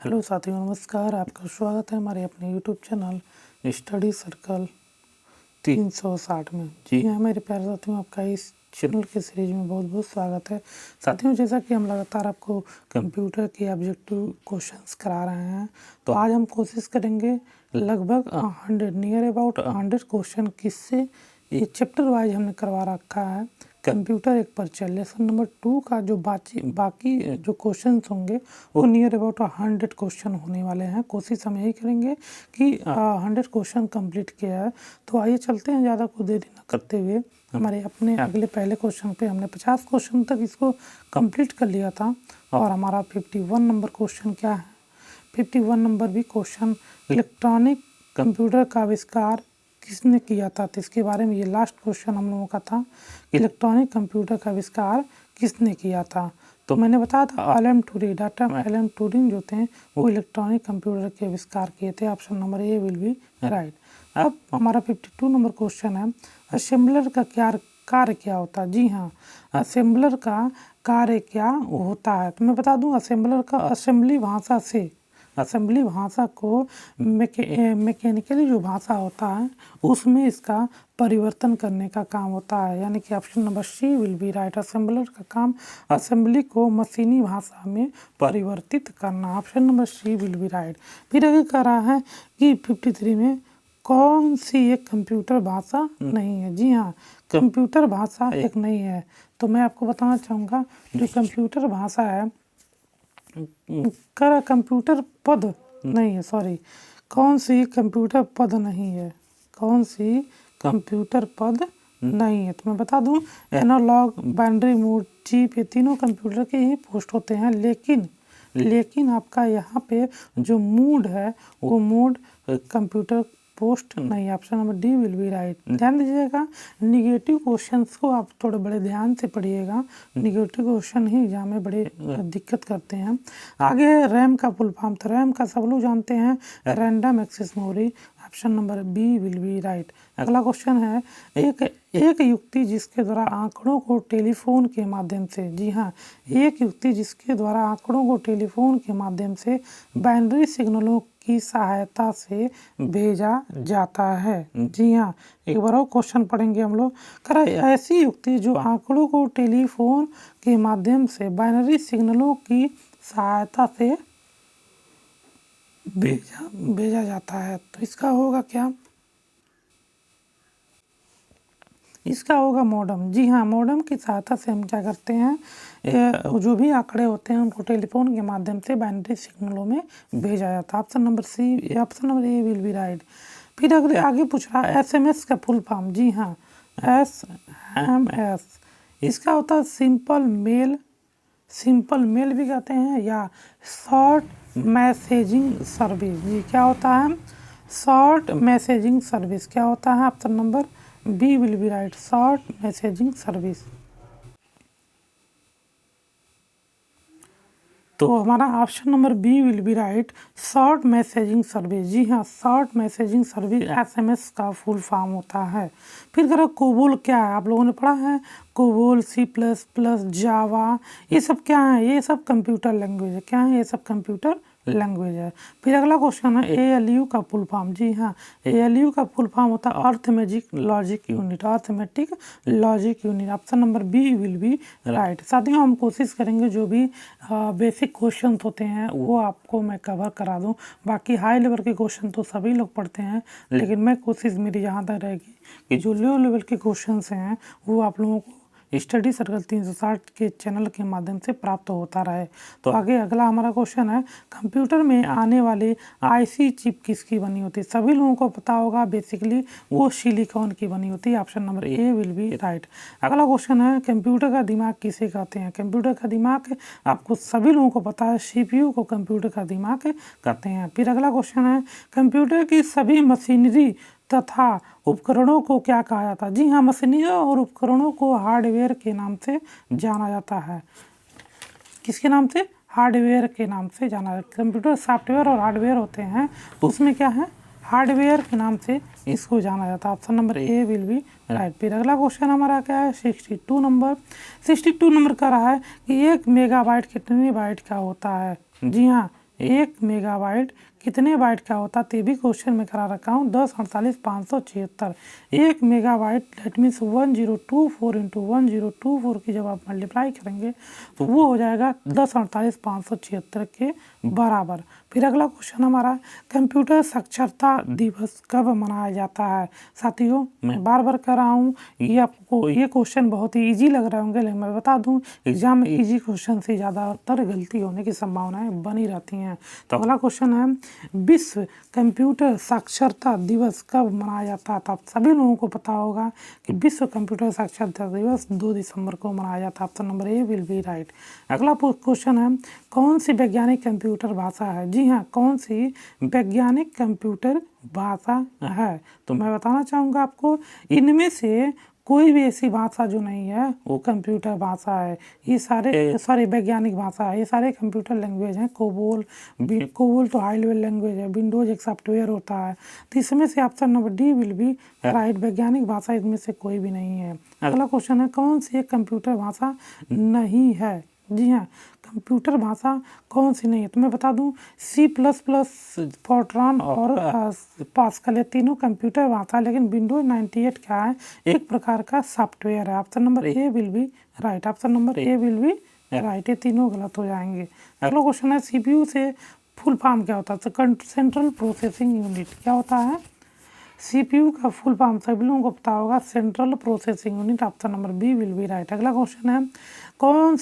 Hello साथियों, नमस्कार। आपका स्वागत है हमारे अपने यूट्यूब चैनल स्टडी सर्कल 360 में। जी हाँ मेरे प्यारे साथियों, आपका इस चैनल के सीरीज में बहुत बहुत स्वागत है। साथियों, जैसा कि हम लगातार आपको कंप्यूटर के ऑब्जेक्टिव क्वेश्चंस करा रहे हैं, तो आज हम कोशिश करेंगे लगभग 100 नियर अबाउट 100 क्वेश्चन किससे ये चैप्टर वाइज हमने करवा रखा है। कंप्यूटर एक परिचय लेसन नंबर 2 का जो बाकी जो क्वेश्चंस होंगे वो नियर अबाउट 100 क्वेश्चन होने वाले हैं। कोशिश हम यही करेंगे कि 100 क्वेश्चन कंप्लीट किया है। तो आइए चलते हैं, ज़्यादा को देरी न करते हुए हमारे अपने अगले पहले क्वेश्चन पे। हमने 50 क्वेश्चन तक इसको कंप्लीट कर लिया था और हमारा 51 नंबर क्वेश्चन क्या है। 51 नंबर भी क्वेश्चन इलेक्ट्रॉनिक कंप्यूटर का आविष्कार किसने किया था। तो इसके बारे में ये लास्ट क्वेश्चन हम लोगों का था, इलेक्ट्रॉनिक कंप्यूटर का आविष्कार किसने किया था। तो मैंने बताया था Alan Turing, doctor Alan Turing जो थे वो इलेक्ट्रॉनिक कंप्यूटर के आविष्कार किए थे। Option number A will be right. अब हमारा 52 नंबर क्वेश्चन है, असेंबलर का क्या कार्य क्या होता है। जी हाँ, असेंबलर का कार्य क्या होता है। तो मैं बता दूं, असेंबलर का असेंबली भाषा से, असेंबली भाषा को मैकेनिकली जो भाषा होता है उसमें इसका परिवर्तन करने का काम होता है। यानी कि option number C will be right. Assembler का काम असेंबली को मशीनी भाषा में परिवर्तित करना। Option number C will be right. फिर आगे कह रहा है कि 53 में कौन सी एक कंप्यूटर भाषा नहीं है। जी हाँ, कंप्यूटर भाषा एक नहीं है। तो मैं आपको बताना चाहूँगा, जो कंप्यूटर भाषा है कंप्यूटर पद नहीं है, सॉरी, कौन सी कंप्यूटर पद नहीं है, कौन सी कंप्यूटर पद नहीं है। तो मैं बता दूं, एनालॉग, बाइनरी मोड, चिप, ये तीनों कंप्यूटर के ही पोस्ट होते हैं। लेकिन आपका यहाँ पे जो मोड है वो मोड कंप्यूटर पोस्ट नहीं। Option number D will be right. ध्यान दीजिएगा, निगेटिव क्वेश्चंस को आप थोड़े बड़े ध्यान से पढ़िएगा। निगेटिव क्वेश्चन ही एग्जाम में बड़े दिक्कत करते हैं। आगे रैम का फुल फॉर्म, तो रैम का सब लोग जानते हैं random access memory. Option number B will be right. अगला क्वेश्चन है, एक युक्ति जिसके द्वारा आंकड़ों को टेलीफोन के माध्यम से, जी हाँ, एक युक्ति जिसके द्वारा आंकड़ों को टेलीफोन के माध्यम से बाइनरी सिग्नलों की सहायता से भेजा जाता है। जी हाँ, एक बार और क्वेश्चन पढ़ेंगे हम लोग। करा ऐसी युक्ति जो आंकड़ों को टेलीफोन के माध्यम से बाइनरी सिग्नलों की सहायता से भेजा जाता है। तो इसका होगा क्या, इसका होगा मॉडम। जी हाँ, मॉडम की सहायता से हम क्या करते हैं, जो भी आंकड़े होते हैं उनको टेलीफोन के माध्यम से बाइनरी सिग्नलों में भेजा जाता है। Option number C, option number A will be right. फिर अगर आगे पूछ रहा है एसएमएस का फुल फॉर्म। जी हाँ, एसएमएस, इसका होता है सिंपल मेल भी कहते हैं या शॉर्ट मैसेजिंग सर्विस। जी क्या होता है, शॉर्ट मैसेजिंग सर्विस क्या होता है। Option number B will be right, short messaging service. तो हमारा option number B will be right, short messaging service. जी हाँ, शॉर्ट मैसेजिंग सर्विस एसएमएस का फुल फॉर्म होता है। फिर करो कोबोल क्या है, आप लोगों ने पढ़ा है कोबोल, C++, जावा, ये सब क्या है, ये सब कंप्यूटर लैंग्वेज है। क्या है, ये सब कंप्यूटर लैंग्वेज है। फिर अगला क्वेश्चन है ALU का फुल फॉर्म। जी हाँ, ALU का फुल फॉर्म होता है arithmetic logic unit, arithmetic logic unit. Option number B will be right. साथियों, हम कोशिश करेंगे जो भी बेसिक क्वेश्चन होते हैं वो आपको मैं कवर करा दूं। बाकी हाई लेवल के क्वेश्चन तो सभी लोग पढ़ते हैं, लेकिन मैं कोशिश मेरी जहाँ तक रहेगी कि जो लो लेवल के क्वेश्चन हैं वो आप लोगों को स्टडी सर्कल 360 के चैनल के माध्यम से प्राप्त होता रहे। तो आगे अगला हमारा क्वेश्चन है, कंप्यूटर में आने वाली आईसी चिप किसकी बनी होती है। सभी लोगों को पता होगा, बेसिकली वो सिलिकॉन की बनी होती है। Option number A will be right. अगला क्वेश्चन है, कंप्यूटर का दिमाग किसे कहते हैं। कंप्यूटर का दिमाग आपको सभी लोगों को पता है, CPU को कंप्यूटर का दिमाग कहते हैं। फिर अगला क्वेश्चन है, कंप्यूटर की सभी मशीनरी तथा उपकरणों को क्या कहा जाता है। जी हाँ, मशीनरी और उपकरणों को हार्डवेयर के नाम से जाना जाता है। किसके नाम से, हार्डवेयर के नाम से जाना जाता है। कंप्यूटर सॉफ्टवेयर और हार्डवेयर होते हैं, तो उसमें क्या है, हार्डवेयर के नाम से इसको जाना जाता है। Option number A will be right. फिर अगला क्वेश्चन हमारा क्या है, 62 नंबर का रहा है कि 1 मेगाबाइट कितने बाइट का होता है। जी हाँ, 1 मेगाबाइट कितने बाइट का होता है, तो ये भी क्वेश्चन में करा रखा हूँ 1048,576। 1 मेगाबाइट दैट मीन्स 1024 इंटू 1024 की जब आप मल्टीप्लाई करेंगे तो वो हो जाएगा 1048,576 के बराबर। फिर अगला क्वेश्चन हमारा, कंप्यूटर साक्षरता दिवस कब मनाया जाता है। साथियों मैं बार बार कर रहा हूँ, ये आपको ये क्वेश्चन बहुत ही ईजी लग रहे होंगे, लेकिन मैं बता दूँ एग्जाम में ईजी क्वेश्चन से ज़्यादातर गलती होने की संभावनाएं बनी रहती हैं। तो अगला क्वेश्चन है, विश्व कंप्यूटर साक्षरता दिवस कब मनाया जाता है। तो आप सभी लोगों को पता होगा कि विश्व कंप्यूटर साक्षरता दिवस 2 दिसंबर को मनाया जाता है। Option number A will be right. अगला क्वेश्चन है, कौन सी वैज्ञानिक कंप्यूटर भाषा है। जी हाँ, कौन सी वैज्ञानिक कंप्यूटर भाषा है। तो मैं बताना चाहूँगा आपको, इनमें से कोई भी ऐसी भाषा जो नहीं है वो कंप्यूटर भाषा है। ये सारे वैज्ञानिक भाषा है, ये सारे कंप्यूटर लैंग्वेज हैं। कोबोल तो हाई लेवल लैंग्वेज है, विंडोज एक सॉफ्टवेयर होता है। तो इसमें से option number D will be right. वैज्ञानिक भाषा इसमें से कोई भी नहीं है। अगला क्वेश्चन है, कौन सी एक कंप्यूटर भाषा नहीं है। जी हाँ, कंप्यूटर भाषा कौन सी नहीं है। तो मैं बता दूं, C++, फॉर्ट्रान और पास्कल, ये तीनों कंप्यूटर भाषा, लेकिन विंडोज 98 क्या है, एक प्रकार का सॉफ्टवेयर है। Option number A will be right. Option number A will be right. ये तीनों गलत हो जाएंगे। अगला क्वेश्चन है, CPU से फुल फॉर्म क्या होता है। सेंट्रल प्रोसेसिंग यूनिट क्या होता है। CPU का फुल फॉर्म सभी लोगों को पता होगा, central processing unit. Option number B will be right. अगला क्वेश्चन है, कौन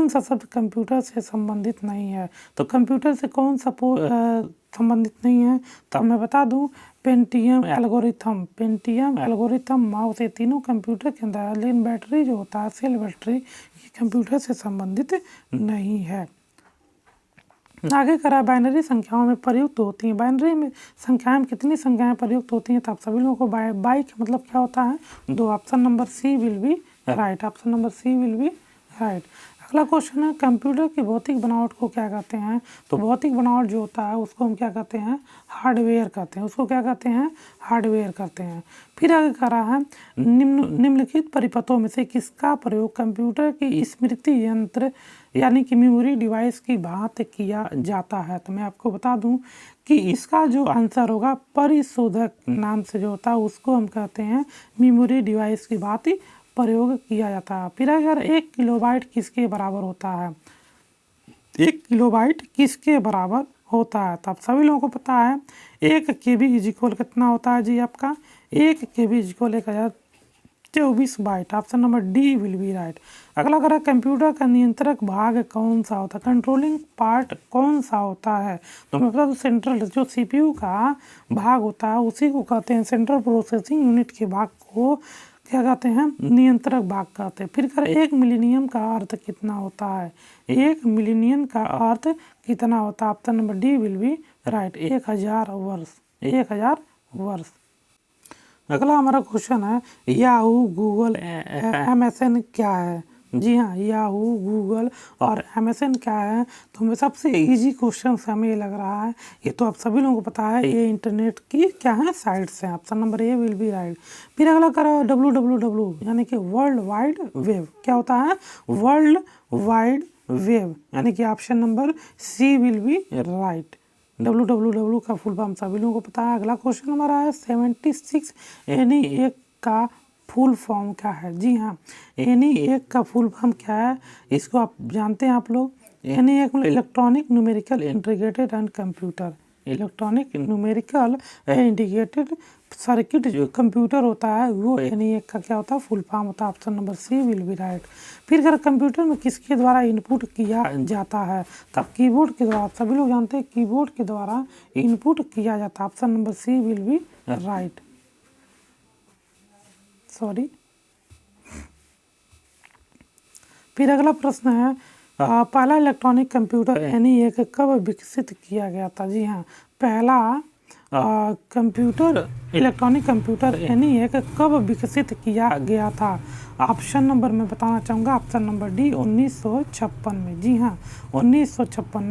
सा शब्द कंप्यूटर से संबंधित नहीं है। तो कंप्यूटर से कौन सा संबंधित नहीं है, तो मैं बता दूं, पेंटियम एल्गोरिथम, माउस, ये तीनों कंप्यूटर के अंदर है। लेकिन बैटरी जो होता है, सेल बैटरी, ये कंप्यूटर से संबंधित नहीं है। आगे करा, बाइनरी संख्याओं में प्रयुक्त होती हैं। बाइनरी में संख्याएं में कितनी संख्याएं प्रयुक्त होती हैं, तो आप सभी लोगों को बाई का मतलब क्या होता है, 2। Option number C will be right. Option number C will be right. अगला क्वेश्चन है, कंप्यूटर की भौतिक बनावट को क्या कहते हैं। तो भौतिक बनावट जो होता है उसको हम क्या कहते हैं, हार्डवेयर कहते हैं। उसको क्या कहते हैं, हार्डवेयर कहते हैं। फिर आगे कह रहा है, निम्नलिखित परिपथों में से किसका प्रयोग कंप्यूटर की स्मृति यंत्र यानी कि मेमोरी डिवाइस की भांति किया जाता है। तो मैं आपको बता दूं कि इसका जो आंसर होगा, परिशोधक नाम से जो होता है उसको हम कहते हैं मेमोरी डिवाइस की भांति प्रयोग किया जाता है। फिर अगर 1 किलोबाइट किसके बराबर होता है, 1 किलोबाइट किसके बराबर होता है। तो आप सभी लोगों को पता है 1 KB इज इक्वल कितना होता है जी आपका, 1 KB is equal 1024 byte. Option number D will be right. अगला करा, कंप्यूटर का नियंत्रक भाग कौन सा होता है, कंट्रोलिंग पार्ट कौन सा होता है। तो मैं बता दूं, सेंट्रल जो CPU का भाग होता है उसी को कहते हैं, सेंट्रल प्रोसेसिंग यूनिट के भाग को क्या कहते हैं, नियंत्रक भाग कहते हैं। फिर कर 1 मिलीनियम का अर्थ कितना होता है, 1 मिलीनियम का अर्थ कितना होता है। Option number D will be right, 1000 वर्ष, 1000 वर्ष। अगला हमारा क्वेश्चन है, याहू, गूगल, MSN क्या है। जी हाँ, याहू, गूगल और MSN क्या है। तो हमें सबसे इजी क्वेश्चन हमें ये लग रहा है, ये तो आप सभी लोगों को पता है, ये इंटरनेट की क्या है, साइट्स हैं। Option number A will be right. फिर अगला करा, WWW यानी कि वर्ल्ड वाइड वेब क्या होता है, वर्ल्ड वाइड वेब, यानी कि option number C will be right. WWW का फुल फॉर्म सभी लोगों को पता है। अगला क्वेश्चन हमारा है, 76 NE1 का फुल फॉर्म क्या है। जी हाँ, NE1 का फुल फॉर्म क्या है, इसको आप जानते हैं आप लोग। NE1 मतलब electronic numerical integrated and computer, electronic numerical integrated circuit जो कंप्यूटर होता है वो NE1 का क्या होता है, फुल फॉर्म होता है। Option number C will be right. फिर अगर कंप्यूटर में किसके द्वारा इनपुट किया जाता है, तब कीबोर्ड के द्वारा, सभी लोग जानते हैं कीबोर्ड के द्वारा इनपुट किया जाता है। Option number C will be right. Sorry. फिर अगला प्रश्न है, पहला इलेक्ट्रॉनिक कंप्यूटर NE1 कब विकसित किया गया था। जी हाँ, पहला इलेक्ट्रॉनिक कंप्यूटर NE1 कब विकसित किया गया था। ऑप्शन नंबर मैं बताना चाहूँगा, ऑप्शन नंबर डी 1956 में। जी हाँ, 1956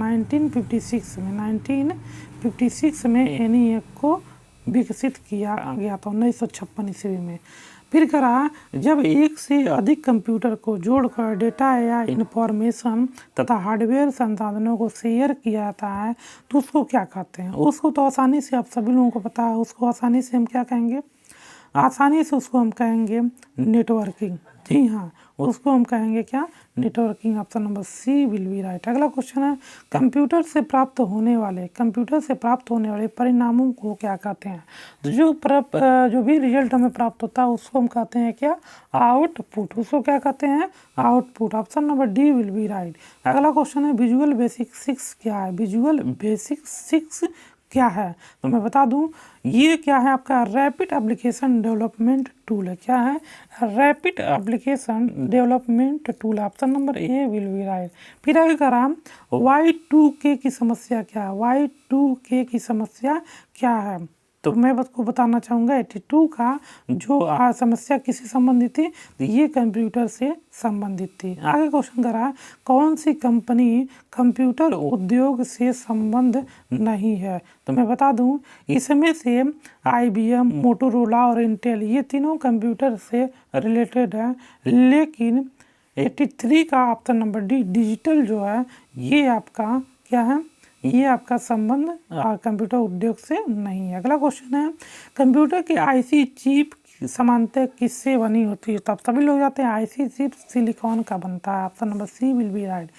1956 में NE1 को विकसित किया गया था, 1956 ईस्वी में। फिर करा जब एक से अधिक कंप्यूटर को जोड़कर डेटा या इंफॉर्मेशन तथा हार्डवेयर संसाधनों को शेयर किया जाता है तो उसको क्या कहते हैं। उसको तो आसानी से आप सभी लोगों को पता है, उसको आसानी से हम क्या कहेंगे, आसानी से उसको हम कहेंगे नेटवर्किंग। जी हाँ, उसको हम कहेंगे क्या, networking. Option number C will be right. अगला क्वेश्चन है कंप्यूटर से प्राप्त होने वाले परिणामों को क्या कहते हैं। तो जो भी रिजल्ट हमें प्राप्त होता है उसको हम कहते हैं क्या, आउटपुट। उसको क्या कहते हैं, output. Option number D will be right. अगला क्वेश्चन है विजुअल बेसिक 6 क्या है। विजुअल बेसिक 6 क्या है, तो मैं बता दूं ये क्या है, आपका रैपिड एप्लीकेशन डेवलपमेंट टूल है। क्या है, rapid application development tool. Option number A will be right. फिर आगे करा Y2K की समस्या क्या है। Y2K की समस्या क्या है, तो मैं आपको बताना चाहूँगा 82 का जो समस्या किससे संबंधित थी, तो ये कंप्यूटर से संबंधित थी। आगे क्वेश्चन करा कौन सी कंपनी कंप्यूटर उद्योग से संबंध नहीं है, तो मैं बता दूं इसमें से IBM, मोटोरोला और इंटेल ये तीनों कंप्यूटर से रिलेटेड है, लेकिन 83 का ऑप्शन नंबर डी डिजिटल जो है ये आपका क्या है, ये आपका संबंध कंप्यूटर उद्योग से नहीं है। अगला क्वेश्चन है कंप्यूटर की IC चिप सामान्यतः किससे बनी होती है, तो आप सभी लोग जाते हैं IC चिप सिलिकॉन का बनता है। Option number C will be right.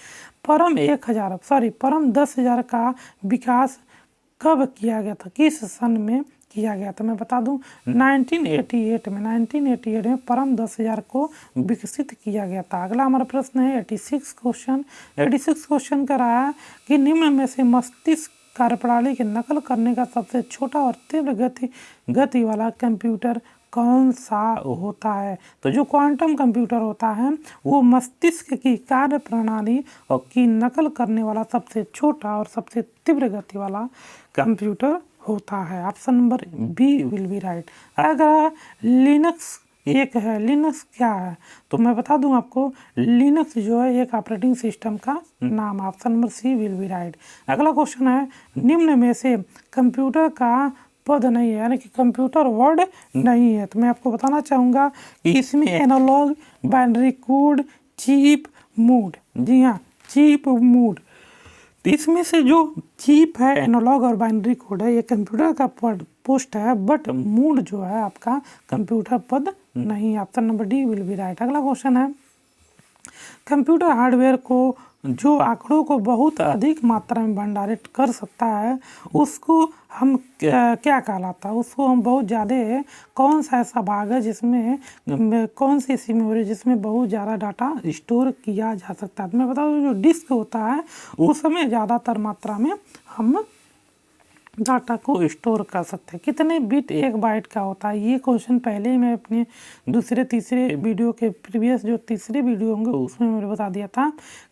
Param 10,000 का विकास कब किया गया था, किस सन में किया गया था, मैं बता दूं 1988 में परम 10,000 को विकसित किया गया था। अगला हमारा प्रश्न है 86 क्वेश्चन का रहा है कि निम्न में से मस्तिष्क कार्यप्रणाली की नकल करने का सबसे छोटा और तीव्र गति वाला कंप्यूटर कौन सा होता है। तो जो क्वांटम कंप्यूटर होता है वो मस्तिष्क की कार्य प्रणाली और की नकल करने वाला सबसे छोटा और सबसे तीव्र गति वाला कंप्यूटर होता है। Option number B will be right. अगर लिनक्स एक है, लिनक्स क्या है, तो मैं बता दूं आपको लिनक्स जो है एक ऑपरेटिंग सिस्टम का नाम। Option number C will be right. अगला क्वेश्चन है निम्न में से कंप्यूटर का पद नहीं है, यानी कि कंप्यूटर वर्ड नहीं है, तो मैं आपको बताना चाहूँगा कि इसमें analogue, binary code, chip, mode. जी हाँ, चिप मोड। तो इसमें से जो चिप है, एनालॉग और बाइनरी कोड है, ये कंप्यूटर का पोस्ट है, बट मोड जो है आपका कंप्यूटर पद नहीं। Option number D will be right. अगला क्वेश्चन है कंप्यूटर हार्डवेयर को जो आंकड़ों को बहुत अधिक मात्रा में भंडारित कर सकता है उसको हम क्या कहलाता है, उसको हम बहुत ज़्यादा कौन सा ऐसा भाग है जिसमें कौन सी ऐसी मेमोरी जिसमें बहुत ज़्यादा डाटा स्टोर किया जा सकता है। तो मैं बता दूं जो डिस्क होता है उसमें ज़्यादातर मात्रा में हम डाटा को स्टोर कर सकते हैं। कितने बिट 1 बाइट का होता है, ये क्वेश्चन पहले ही मैं अपने दूसरे तीसरे वीडियो के प्रीवियस जो तीसरे वीडियो होंगे उसमें मैंने बता दिया था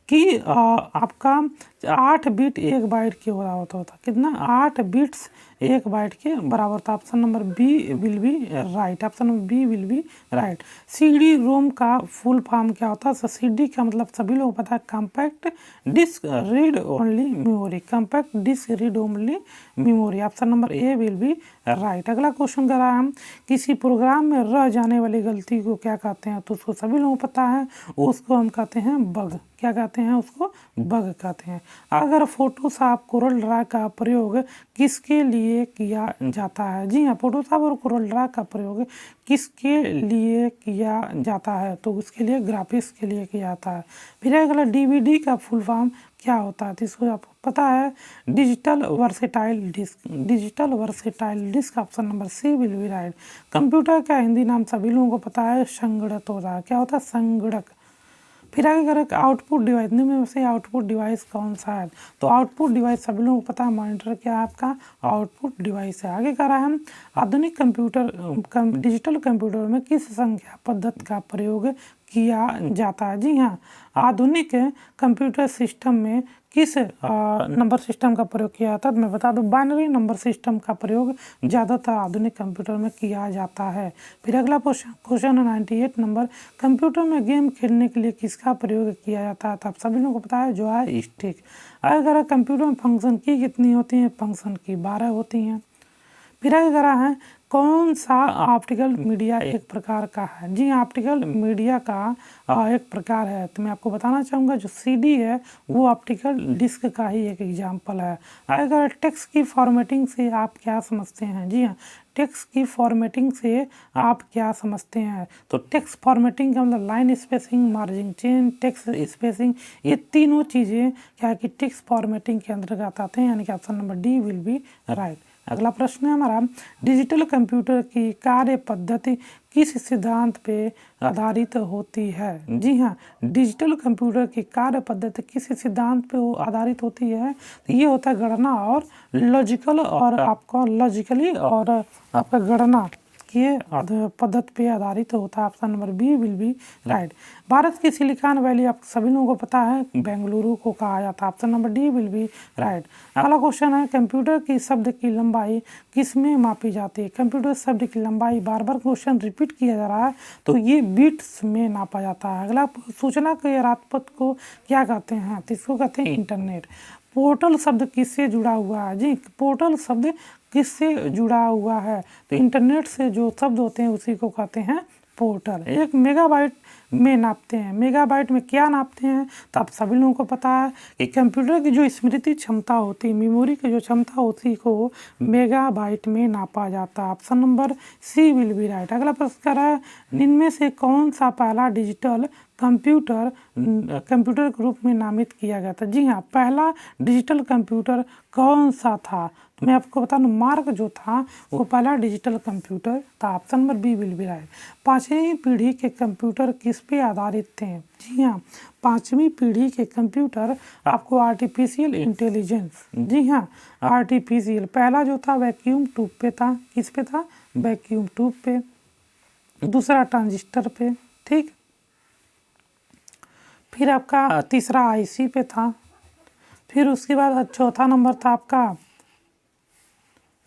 कि आपका 8 बिट 1 बाइट के बराबर होता। कितना, 8 बिट्स 1 बाइट के बराबर था। Option number B will be right. Option number B will be right. CD ROM का फुल फॉर्म क्या होता है, CD का मतलब सभी लोग पता है compact disc read only memory, compact disc read only memory. Option number A will be right. अगला क्वेश्चन कर रहा है हम किसी प्रोग्राम में रह जाने वाली गलती को क्या कहते हैं, तो उसको सभी लोगों को पता है, उसको हम कहते हैं बग। क्या कहते हैं, उसको बग कहते हैं। अगर फोटोशॉप कोरल ड्रा का प्रयोग किसके लिए किया जाता है, जी हाँ, फोटोशॉप और कोरल ड्रा का प्रयोग किसके लिए किया जाता है, तो उसके लिए ग्राफिक्स के लिए किया जाता है। फिर अगला DVD का फुल फॉर्म क्या होता है, तो इसको आपको पता है digital versatile disc. Digital versatile disc. Option number C will be right. Computer का हिंदी नाम सभी लोगों को पता है संगणक होता है। क्या होता है, संगणक। फिर आगे करें आउटपुट डिवाइस, में से आउटपुट डिवाइस कौन सा है, तो आउटपुट डिवाइस सभी लोगों को पता है मॉनिटर क्या है आपका आउटपुट डिवाइस है। आगे कह रहा है हम आधुनिक कंप्यूटर डिजिटल कंप्यूटर में किस संख्या पद्धति का प्रयोग किया जाता है। जी हाँ, आधुनिक कंप्यूटर सिस्टम में किस नंबर सिस्टम का प्रयोग किया जाता है, मैं बता दूं बाइनरी नंबर सिस्टम का प्रयोग ज़्यादातर आधुनिक कंप्यूटर में किया जाता है। फिर अगला क्वेश्चन है 98 नंबर, कंप्यूटर में गेम खेलने के लिए किसका प्रयोग किया जाता है, तो आप सभी लोगों को पता है जो है स्टिक। अगर कंप्यूटर में फंक्शन की कितनी होती हैं, फंक्शन की 12 होती हैं। फिर आगे करा है कौन सा ऑप्टिकल मीडिया एक प्रकार का है। जी ऑप्टिकल मीडिया का एक प्रकार है। तो मैं आपको बताना चाहूँगा जो सीडी है वो ऑप्टिकल डिस्क का ही एक एग्जाम्पल है। अगर टेक्स्ट की फॉर्मेटिंग से आप क्या समझते हैं। जी हाँ, टेक्स्ट की फॉर्मेटिंग से आप क्या समझते हैं। तो टेक्स्ट फॉर्मेटिंग का मतलब line spacing, margin change, text spacing, ये तीनों चीज़ें क्या है कि टेक्स्ट फॉर्मेटिंग के अंतर्गत आते हैं, यानी कि option number D will be right. अगला प्रश्न है हमारा, डिजिटल कंप्यूटर की कार्य पद्धति किस सिद्धांत पे आधारित होती है। जी हाँ, डिजिटल कंप्यूटर की कार्य पद्धति किस सिद्धांत पे आधारित होती है। तो ये होता है गणना और लॉजिकल और आपका लॉजिकली और आपका गणना के पद्धति पे आधारित होता है। Option number B will be right. Bharat की सिलिकॉन वैली आप सभी लोगों को पता है बेंगलुरु को कहा जाता है। Option number D will be right. अगला क्वेश्चन है, कंप्यूटर की शब्द की लंबाई किस में मापी जाती है। कंप्यूटर शब्द की लंबाई, बार बार क्वेश्चन रिपीट किया जा रहा है, तो ये बिट्स में नापा जाता है। अगला, सूचना के राजपथ को क्या कहते हैं। तो इसको कहते हैं इंटरनेट। पोर्टल शब्द किससे जुड़ा हुआ है। जी पोर्टल शब्द किससे जुड़ा हुआ है। तो इंटरनेट से जो शब्द होते हैं उसी को कहते हैं पोर्टल। एक मेगाबाइट में नापते हैं। मेगाबाइट में क्या नापते हैं। तो आप सभी लोगों को पता है कि कंप्यूटर की जो स्मृति क्षमता होती है, मेमोरी की जो क्षमता होती को मेगाबाइट में नापा जाता है। Option number C will be right. अगला प्रश्न है, इनमें से कौन सा पहला डिजिटल कंप्यूटर के रूप में नामित किया गया था। जी हाँ, पहला डिजिटल कंप्यूटर कौन सा था। तो मैं आपको बता दूं, मार्क जो था वो पहला डिजिटल कंप्यूटर था। Option number B will be right. पांचवी पीढ़ी के कंप्यूटर किस पे आधारित थे। जी हाँ, पांचवी पीढ़ी के कंप्यूटर आपको आर्टिफिशियल इंटेलिजेंस, जी हाँ आर्टिफिशियल, पहला जो था वैक्यूम ट्यूब पे था। किस पे था, वैक्यूम ट्यूब पे। दूसरा ट्रांजिस्टर पे, ठीक। फिर आपका तीसरा आईसी पे था। फिर उसके बाद चौथा नंबर था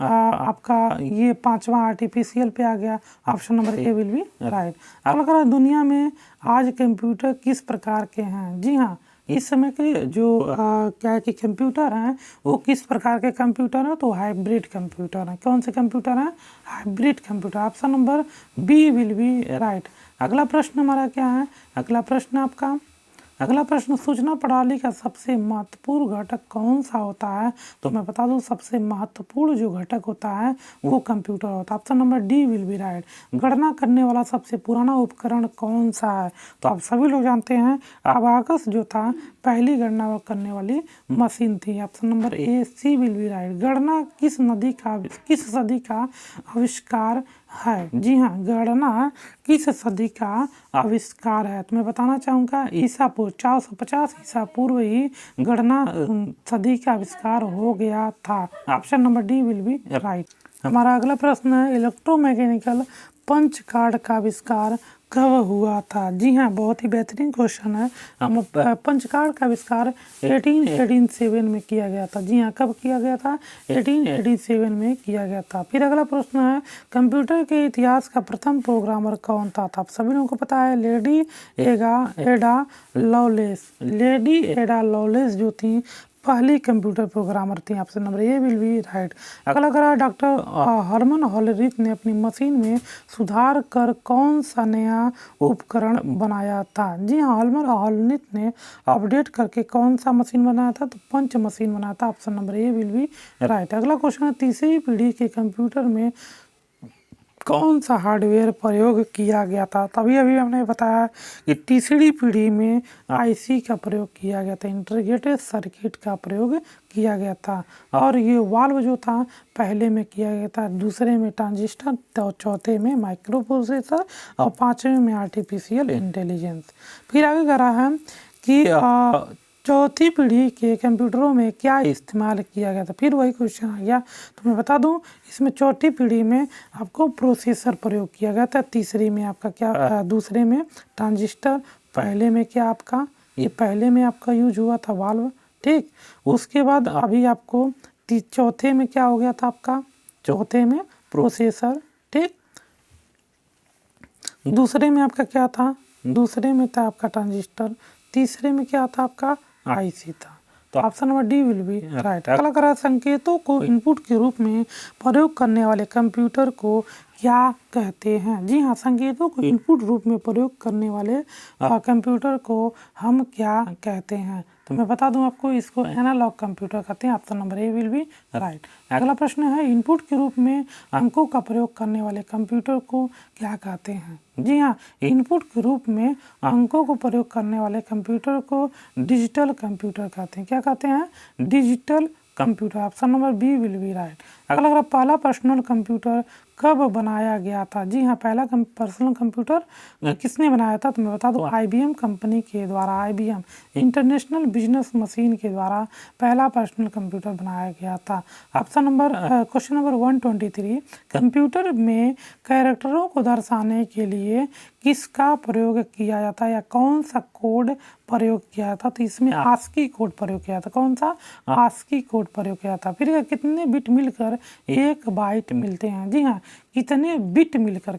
आपका ये पांचवा आर्टिफिशियल पे आ गया। Option number A will be right. अगला दुनिया में आज कंप्यूटर किस प्रकार के हैं। जी हाँ, इस समय के जो क्या है कि कंप्यूटर हैं वो किस प्रकार के कंप्यूटर हैं। तो हाइब्रिड कंप्यूटर हैं। कौन से कंप्यूटर हैं, hybrid computer. Option number B will be right. अगला प्रश्न हमारा क्या है, अगला प्रश्न सूचना प्रणाली का सबसे महत्वपूर्ण घटक कौन सा होता है। तो मैं बता दूं, सबसे महत्वपूर्ण जो घटक होता है वो कंप्यूटर होता है। Option number D will be right. गणना करने वाला सबसे पुराना उपकरण कौन सा है। तो आप सभी लोग जानते हैं अबाकस जो था पहली गणना करने वाली मशीन थी। Option number A C will be right. गणना किस सदी का आविष्कार है। जी हाँ, गणना किस सदी का आविष्कार है। तो मैं बताना चाहूँगा ईसा पूर्व 450 ईसा पूर्व ही गणना सदी का आविष्कार हो गया था। Option number D will be right. हमारा अगला प्रश्न है, इलेक्ट्रोमैकेनिकल पंच कार्ड का आविष्कार कब हुआ था। जी हाँ, बहुत ही बेहतरीन क्वेश्चन है। पंच कार्ड का आविष्कार 1887 में किया गया था। जी हाँ, कब किया गया था, 1887 में किया गया था। फिर अगला प्रश्न है, कंप्यूटर के इतिहास का प्रथम प्रोग्रामर कौन था। आप सभी लोगों को पता है लेडी एडा लॉलेस जो थी पहली कंप्यूटर प्रोग्रामर थी। Option number A will be right. अगला करा, डॉक्टर हर्मन हॉलरिथ ने अपनी मशीन में सुधार कर कौन सा नया उपकरण बनाया था। जी हाँ, हर्मन हॉलरिथ ने अपडेट करके कौन सा मशीन बनाया था। तो पंच मशीन बनाया था। Option number A will be right. अगला क्वेश्चन है, तीसरी पीढ़ी के कंप्यूटर में कौन सा हार्डवेयर प्रयोग किया गया था। तभी अभी हमने बताया कि तीसरी पीढ़ी में आईसी का प्रयोग किया गया था, इंटीग्रेटेड सर्किट का प्रयोग किया गया था। और ये वाल्व जो था पहले में किया गया था, दूसरे में ट्रांजिस्टर, तो चौथे में माइक्रो प्रोसेसर और पांचवें में आर्टिफिशियल इंटेलिजेंस। फिर आगे कह रहा है कि चौथी पीढ़ी के कंप्यूटरों में क्या इस्तेमाल किया गया था। फिर वही क्वेश्चन आ गया। तो मैं बता दूं, इसमें चौथी पीढ़ी में आपको प्रोसेसर प्रयोग किया गया था। तीसरी में आपका क्या, दूसरे में ट्रांजिस्टर, पहले में क्या आपका, ये पहले में आपका यूज हुआ था वाल्व, ठीक। उसके बाद अभी आपको चौथे में क्या हो गया था आपका, चौथे में प्रोसेसर, ठीक। दूसरे में आपका क्या था, दूसरे में था आपका ट्रांजिस्टर, तीसरे में क्या था आपका आईसी था। तो option number D will be right. अगला करा संकेतों को इनपुट के रूप में प्रयोग करने वाले कंप्यूटर को क्या कहते हैं? जी हाँ, संकेतों को इनपुट रूप में प्रयोग करने वाले कंप्यूटर को हम क्या कहते हैं? तो मैं बता दूं आपको, इसको एनालॉग कंप्यूटर कहते हैं। Option number A will be right. अगला प्रश्न है, इनपुट के रूप में अंकों का प्रयोग करने वाले कंप्यूटर को क्या कहते हैं? जी हाँ, इनपुट के रूप में अंकों को प्रयोग करने वाले कंप्यूटर को डिजिटल कंप्यूटर कहते हैं। क्या कहते हैं? Digital computer. Option number B will be right. अगला पहला पर्सनल कंप्यूटर कब बनाया गया था? जी हाँ, पहला पर्सनल कंप्यूटर किसने बनाया था? तो मैं बता दूं, आईबीएम कंपनी के द्वारा, आईबीएम इंटरनेशनल बिजनेस मशीन के द्वारा पहला पर्सनल कंप्यूटर बनाया गया था। Option number question number 123, computer में कैरेक्टरों को दर्शाने के लिए किसका प्रयोग किया जाता है या कौन सा कोड प्रयोग किया जाता? तो इसमें आस्की कोड प्रयोग किया था। कौन सा? आस्की कोड प्रयोग किया था। फिर कितने बिट मिलकर एक बाइट मिलते हैं? जी हाँ, कितने बिट मिलकर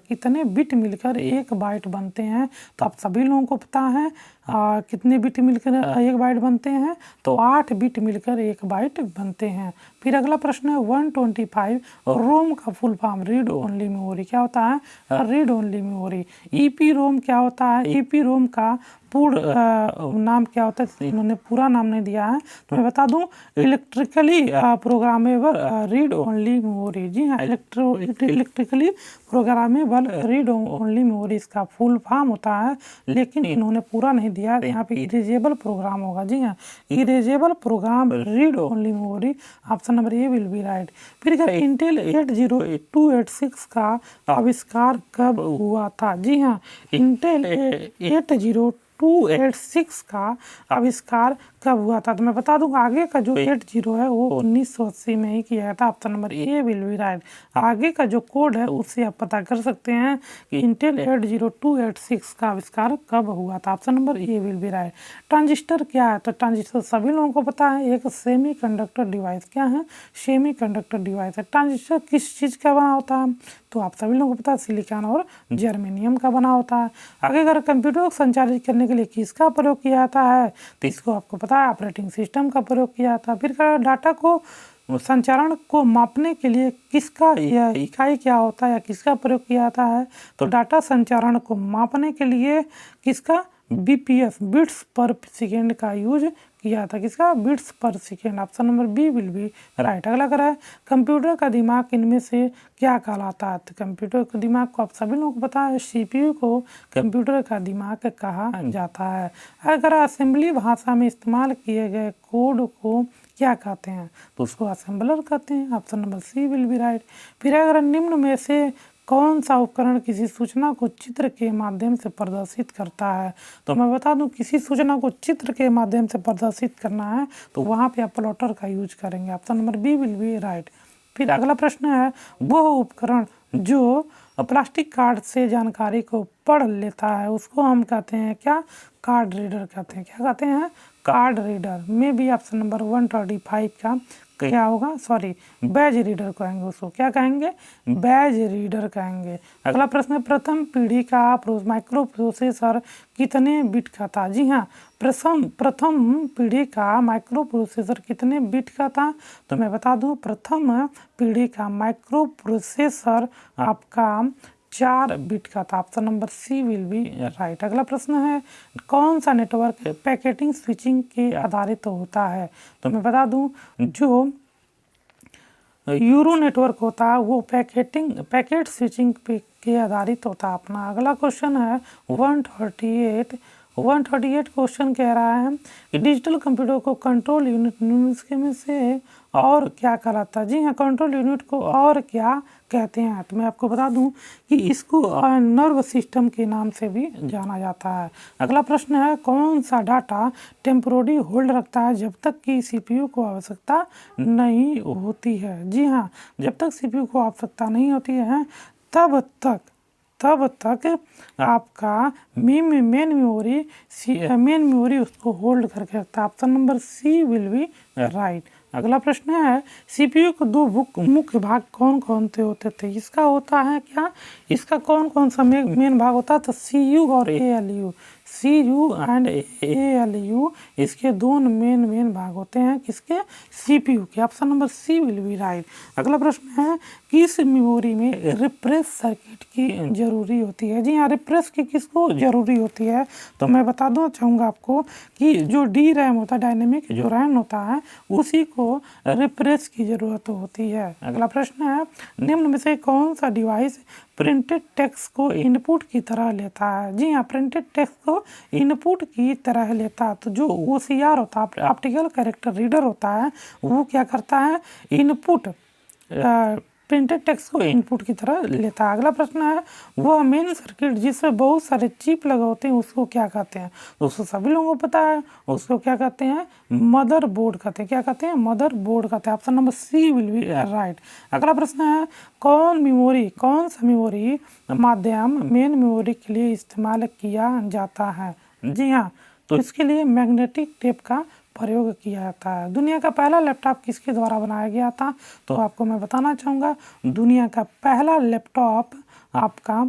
एक बाइट बनते हैं? तो आप सभी लोगों को पता है कितने बिट मिलकर एक बाइट बनते हैं? तो 8 बिट मिलकर एक बाइट बनते हैं। फिर अगला प्रश्न है 125, रोम का full form read only memory क्या होता है? Read only memory. ईपी रोम क्या होता है? ईपी रोम का पूर्ण नाम क्या होता है? इन्होंने पूरा नाम नहीं दिया है, तो मैं बता दूं, electrically programmable read only memory. जी हाँ, electrically programmable read only memory इसका फुल फॉर्म होता है, लेकिन इन्होंने पूरा नहीं दिया है। यहाँ पे इरेजेबल प्रोग्राम होगा। जी हाँ, erasable program read only memory. Option number A will be right. फिर क्या, इंटेल 80286 का आविष्कार कब हुआ था? जी हाँ, इंटेल 80286 का आविष्कार कब हुआ था? तो मैं बता दूं, आगे का जो 80 है वो 1980 में ही किया था। Option number A will be right. आगे का जो कोड है उससे आप पता कर सकते हैं कि इंटेल 80286 का आविष्कार कब हुआ था। Option number A will be right. Transistor क्या है? तो ट्रांजिस्टर सभी लोगों को पता है, एक सेमी कंडक्टर डिवाइस। क्या है? सेमी कंडक्टर डिवाइस है। ट्रांजिस्टर किस चीज़ का बना होता है? तो आप सभी लोगों को पता है, सिलिकॉन और जर्मेनियम का बना होता है। आगे अगर कंप्यूटर को संचालित करने के लिए किसका प्रयोग किया जाता है? तो इसको आपको पता है, ऑपरेटिंग सिस्टम का प्रयोग किया जाता है। फिर डाटा को संचारण को मापने के लिए किसका इकाई क्या होता है या किसका प्रयोग किया जाता है? तो डाटा संचारण को मापने के लिए किसका? बीपीएस, बिट्स पर सेकेंड का यूज किया था। किसका? Bits per second. Option number B will be right. अगला करा है, कंप्यूटर का दिमाग इनमें से क्या कहलाता है? तो कंप्यूटर के दिमाग को आप सभी लोगों को पता है, सीपीयू को कंप्यूटर का दिमाग कहा जाता है। अगर असेंबली भाषा में इस्तेमाल किए गए कोड को क्या कहते हैं? तो उसको असेंबलर कहते हैं। Option number C will be right. फिर अगर निम्न में से कौन सा उपकरण किसी सूचना को चित्र के माध्यम से प्रदर्शित करता है? तो मैं बता दूं, किसी सूचना को चित्र के माध्यम से प्रदर्शित करना है तो वहाँ पे आप प्लॉटर का यूज करेंगे। Option number B will be right. फिर अगला प्रश्न है, वह उपकरण जो प्लास्टिक कार्ड से जानकारी को पढ़ लेता है उसको हम कहते हैं क्या? कार्ड रीडर कहते हैं। क्या कहते हैं? Card reader. में भी ऑप्शन नंबर 135 का क्या होगा? सॉरी, बैज रीडर कहेंगे उसको। क्या कहेंगे? बैज रीडर कहेंगे। अगला प्रश्न है, प्रथम पीढ़ी का माइक्रो प्रोसेसर कितने बिट का था? जी हाँ, प्रथम पीढ़ी का माइक्रो प्रोसेसर कितने बिट का था? तो मैं बता दूं, प्रथम पीढ़ी का माइक्रो प्रोसेसर आपका 4 बिट का था। Option number C will be right. अगला प्रश्न है, कौन सा नेटवर्क पैकेटिंग स्विचिंग के आधारित होता है? तो मैं बता दूं, जो यूरो नेटवर्क होता है वो पैकेट स्विचिंग के आधारित होता है अपना। अगला क्वेश्चन है 138 क्वेश्चन कह रहा है कि डिजिटल कंप्यूटर को कंट्रोल यूनिट में से और क्या कहलाता है? जी हाँ, कंट्रोल यूनिट को और क्या कहते हैं? तो मैं आपको बता दूं कि इसको नर्व सिस्टम के नाम से भी जाना जाता है। अगला प्रश्न है, कौन सा डाटा टेम्पोररी होल्ड रखता है जब तक कि सीपीयू को आवश्यकता नहीं होती है? जी हाँ, जब तक सीपीयू को आवश्यकता नहीं होती है तब तक आपका मेन मेमोरी उसको होल्ड करके रखता है। Option number C will be right. अगला प्रश्न है, सीपीयू के 2 मुख्य भाग कौन कौन से होते थे? इसका होता है क्या? इसका कौन कौन सा मेन भाग होता है? तो सीयू और एएलयू। CU एंड ALU इसके दो मेन भाग होते हैं किसके, CPU के। Option number C will be right. अगला प्रश्न है किस मेमोरी में रिफ्रेश सर्किट की जरूरी होती है। जी हाँ, रिफ्रेश की किसको जरूरी होती है, तो मैं बता दूँ चाहूँगा आपको कि जो डी रैम होता है, डायनेमिक जो रैम होता है, उसी को रिफ्रेश की ज़रूरत होती है। अगला प्रश्न है निम्न में से कौन सा डिवाइस प्रिंटेड टेक्स्ट को इनपुट की तरह लेता है। जी हाँ, प्रिंटेड टेक्स्ट को इनपुट की तरह लेता है। तो जो OCR होता है, ऑप्टिकल कैरेक्टर रीडर होता है, वो क्या करता है, इनपुट प्रिंटेड टेक्स्ट को इनपुट की तरह लेता है। अगला प्रश्न है वह मेन सर्किट जिसमें बहुत सारे चिप लगे होते हैं उसको क्या कहते हैं। दोस्तों सभी लोगों को पता है, उसको क्या कहते हैं, मदर बोर्ड कहते हैं। क्या कहते हैं, मदर बोर्ड कहते हैं। Option number C will be right. अगला प्रश्न है कौन सा मेमोरी माध्यम मेन मेमोरी के लिए इस्तेमाल किया जाता है। जी हाँ, तो इसके लिए मैग्नेटिक टेप का प्रयोग किया जाता है। दुनिया का पहला लैपटॉप किसके द्वारा बनाया गया था, तो आपको मैं बताना चाहूँगा दुनिया का पहला लैपटॉप आपका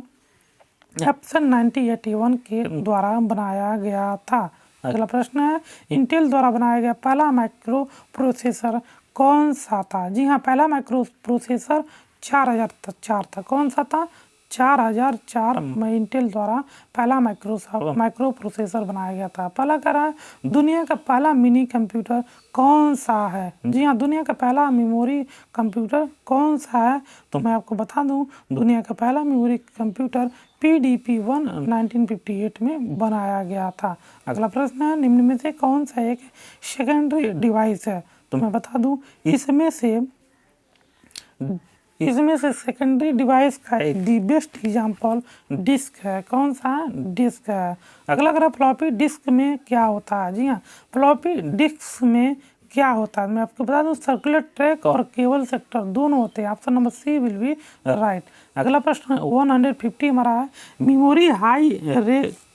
एप्सन 9081 के द्वारा बनाया गया था। अगला प्रश्न है इंटेल द्वारा बनाया गया पहला माइक्रो प्रोसेसर कौन सा था। जी हाँ, पहला माइक्रो प्रोसेसर 4004 था। कौन सा था, 4004 में इंटेल द्वारा पहला माइक्रो प्रोसेसर बनाया गया था। पहला कह रहा है दुनिया का पहला मिनी कंप्यूटर कौन सा है। जी हाँ, दुनिया का पहला मेमोरी कंप्यूटर कौन सा है, तो मैं आपको बता दूं दुनिया का पहला मेमोरी कंप्यूटर PDP-1 1958 में बनाया गया था। अगला प्रश्न है निम्न में से कौन सा एक सेकेंडरी डिवाइस है, तो मैं बता दूं इसमें से सेकेंडरी डिवाइस का एक दी बेस्ट एग्जाम्पल डिस्क है। कौन सा, डिस्क है। अगला अगर फ्लॉपी डिस्क में क्या होता है। जी हाँ, फ्लॉपी डिस्क में क्या होता है, मैं आपको बता दूं सर्कुलर ट्रैक और केबल सेक्टर दोनों होते हैं। Option number C will be right. अगला प्रश्न 150 हमारा है मेमोरी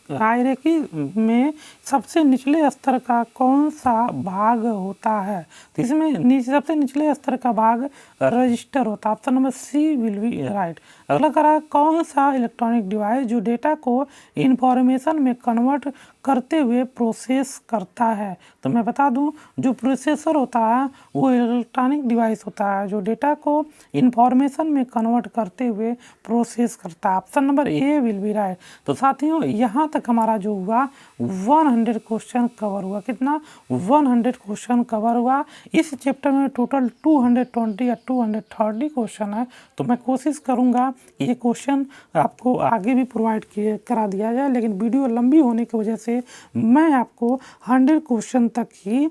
हायरार्की में सबसे निचले स्तर का कौन सा भाग होता है। तो इसमें सबसे निचले स्तर का भाग रजिस्टर होता है। Option number C will be right. अगला करा कौन सा इलेक्ट्रॉनिक डिवाइस जो डेटा को इंफॉर्मेशन में कन्वर्ट करते हुए प्रोसेस करता है, तो मैं बता दूं जो प्रोसेसर होता है वो इलेक्ट्रॉनिक डिवाइस होता है जो डेटा को इंफॉर्मेशन में कन्वर्ट करते हुए प्रोसेस करता है। Option number A will be right. तो साथियों यहाँ तक हमारा जो हुआ 100 क्वेश्चन कवर हुआ। कितना, 100 क्वेश्चन कवर हुआ। इस चैप्टर में टोटल 220 या 230 क्वेश्चन है। तो मैं कोशिश करूँगा ये क्वेश्चन आपको आगे भी प्रोवाइड करा दिया जाए, लेकिन वीडियो लंबी होने की वजह से मैं आपको 100 क्वेश्चन तक ही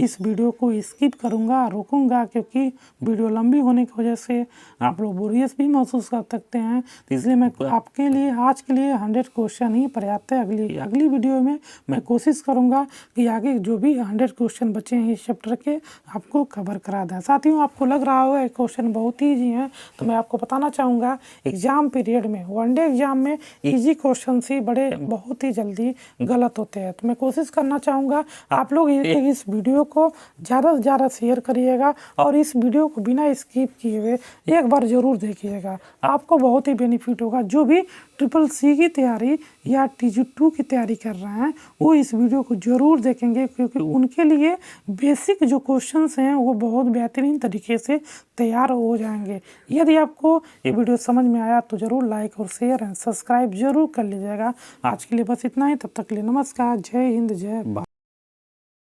इस वीडियो को स्किप करूँगा, रोकूंगा, क्योंकि वीडियो लंबी होने की वजह से आप लोग बोरियत भी महसूस कर सकते हैं। तो इसलिए मैं आपके लिए आज के लिए 100 क्वेश्चन ही पर्याप्त है। अगली वीडियो में मैं कोशिश करूँगा कि आगे जो भी 100 क्वेश्चन बचे हैं इस चैप्टर के आपको कवर करा दें। साथियों आपको लग रहा होगा क्वेश्चन बहुत ईजी हैं, तो मैं आपको बताना चाहूँगा एग्जाम पीरियड में वनडे एग्जाम में ईजी क्वेश्चन ही बहुत ही जल्दी गलत होते हैं। तो मैं कोशिश करना चाहूँगा आप लोग इस वीडियो को ज़्यादा से ज़्यादा शेयर करिएगा और इस वीडियो को बिना स्किप किए हुए एक बार ज़रूर देखिएगा, आपको बहुत ही बेनिफिट होगा। जो भी CCC की तैयारी या TG2 की तैयारी कर रहे हैं वो इस वीडियो को ज़रूर देखेंगे, क्योंकि उनके लिए बेसिक जो क्वेश्चंस हैं वो बहुत बेहतरीन तरीके से तैयार हो जाएंगे। यदि आपको ये वीडियो समझ में आया तो ज़रूर लाइक और शेयर एंड सब्सक्राइब जरूर कर लीजिएगा। आज के लिए बस इतना ही, तब तक के लिए नमस्कार, जय हिंद, जय भारत।